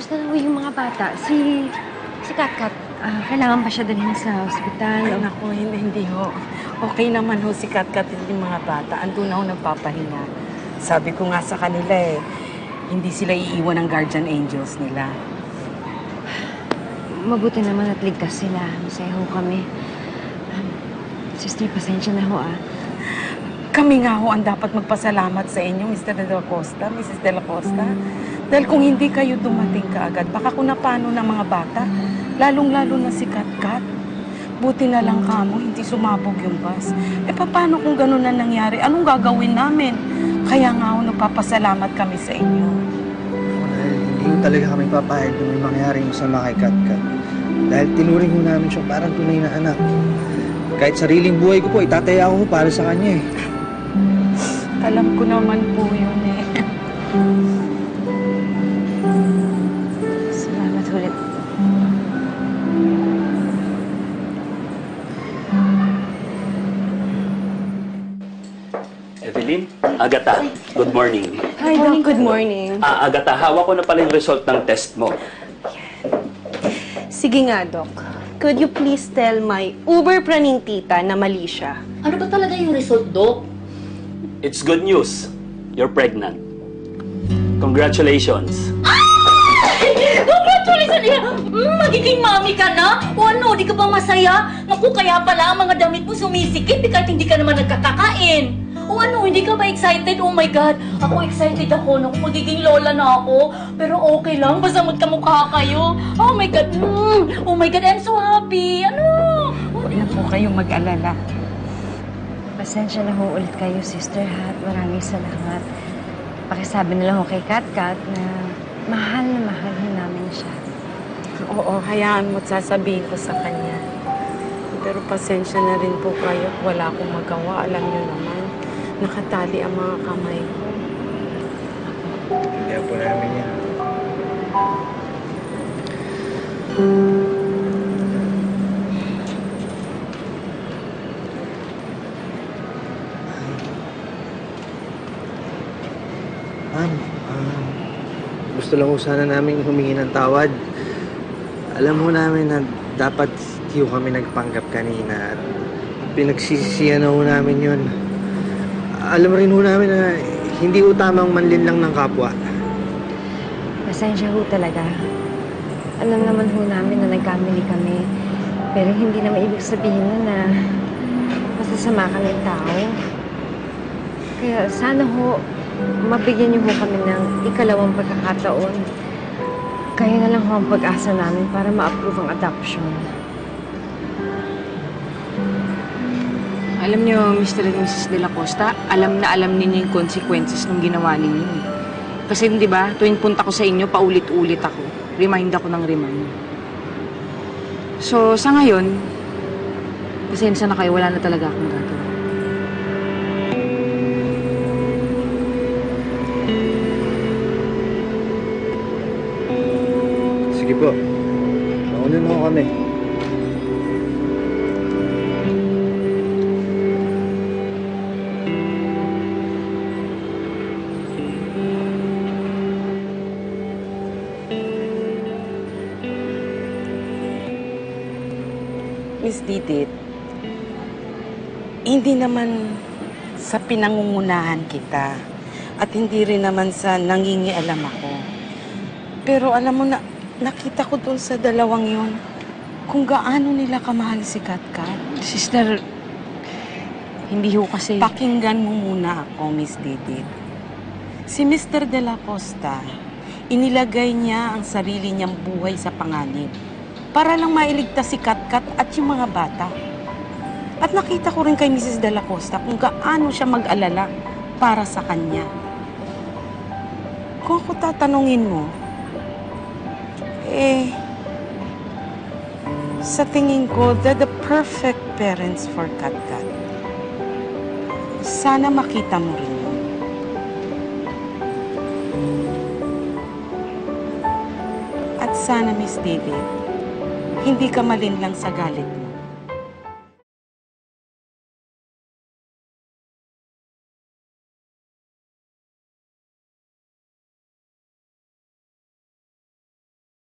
Kamusta na ho yung mga bata? Si Katkat, kailangan pa siya dalhin sa ospital? Ay, naku, hindi ho. Okay naman ho si Katkat at yung mga bata. Andun na ho nagpapahinga. Sabi ko nga sa kanila hindi sila iiwan ng guardian angels nila. Mabuti naman at ligtas sila. Masaya ho kami. Sister, pasensya na ho Kami nga ho ang dapat magpasalamat sa inyo, Mr. De La Costa, Mrs. De La Costa. Dahil kung hindi kayo dumating kaagad, baka kung napano ng mga bata, lalong-lalo na si Katkat. Buti na lang kamo, hindi sumabog yung bus. Paano kung gano'n na nangyari? Anong gagawin namin? Kaya nga ho, nagpapasalamat kami sa inyo. Hindi ko talaga kami papayag na may mangyari yung sama kay Katkat. Dahil tinuring ko namin siya parang tunay na anak. Kahit sariling buhay ko po, itataya ko para sa kanya Alam ko naman po yun Salamat ulit. Evelyn, Agatha, good morning. Hi, Doc. Good morning. Agatha, hawak ko na pala yung result ng test mo. Sige nga, Doc. Could you please tell my uber-praning tita na mali siya? Ano ba talaga yung result, Doc? It's good news. You're pregnant. Congratulations. Congratulations! Magiging mami ka na? O ano, di ka ba masaya? Naku, kaya pala ang mga damit mo sumisikip kahit hindi ka naman nagkakakain. O ano, hindi ka ba excited? Oh my God, ako excited ako. Naku, magiging lola na ako. Pero okay lang, basta magkamukha kayo. Oh my God, oh my God, I'm so happy. Ano? Huwag na po kayong mag-alala. Pasensya na ho ulit kayo, sister, ha? At maraming salamat. Pakisabi na lang ho kay Katkat na mahal namin siya. Oo, hayaan mo at sasabihin ko sa kanya. Pero pasensya na rin po kayo. Wala akong magawa. Alam niyo naman, nakatali ang mga kamay ko. Kaya po namin yan. Ma'am, gusto lang ko sana namin humingi ng tawad. Alam mo namin na dapat hindi kami nagpanggap kanina at pinagsisisihan na ho namin yun. Alam rin ho namin na hindi ho tamang manlin lang ng kapwa. Pasensya ho talaga. Alam naman ho namin na nagkamali kami. Pero hindi naman ibig sabihin na masasama kaming tao. Kaya sana ho, mabigyan niyo ho kami ng ikalawang pagkakataon. Kaya na lang ho ang pag-asa namin para ma-approve ang adoption. Alam niyo, Mr. and Mrs. De La Costa, alam na alam ninyo yung consequences ng ginawa ninyo. Kasi di ba, tuwing punta ko sa inyo, paulit-ulit ako. Remind ako ng remind. So, sa ngayon, pasensya na kayo, wala na talaga akong gagawin. Sige po. Mauna na ho kami. Miss Didit, hindi naman sa pinangungunahan kita at hindi rin naman sa nangingialam ako. Pero alam mo na, nakita ko dun sa dalawang yun kung gaano nila kamahal si Katkat. Sister, hindi ho kasi... Pakinggan mo muna ako, Miss Didit. Si Mr. De La Costa, inilagay niya ang sarili niyang buhay sa panganib para lang mailigtas si Katkat at yung mga bata. At nakita ko rin kay Mrs. De La Costa kung gaano siya mag-alala para sa kanya. Kung ako tatanungin mo, sa tingin ko, they're the perfect parents for Katkat. Sana makita mo rin yun. At sana, Miss David, hindi ka malinlang sa galit mo.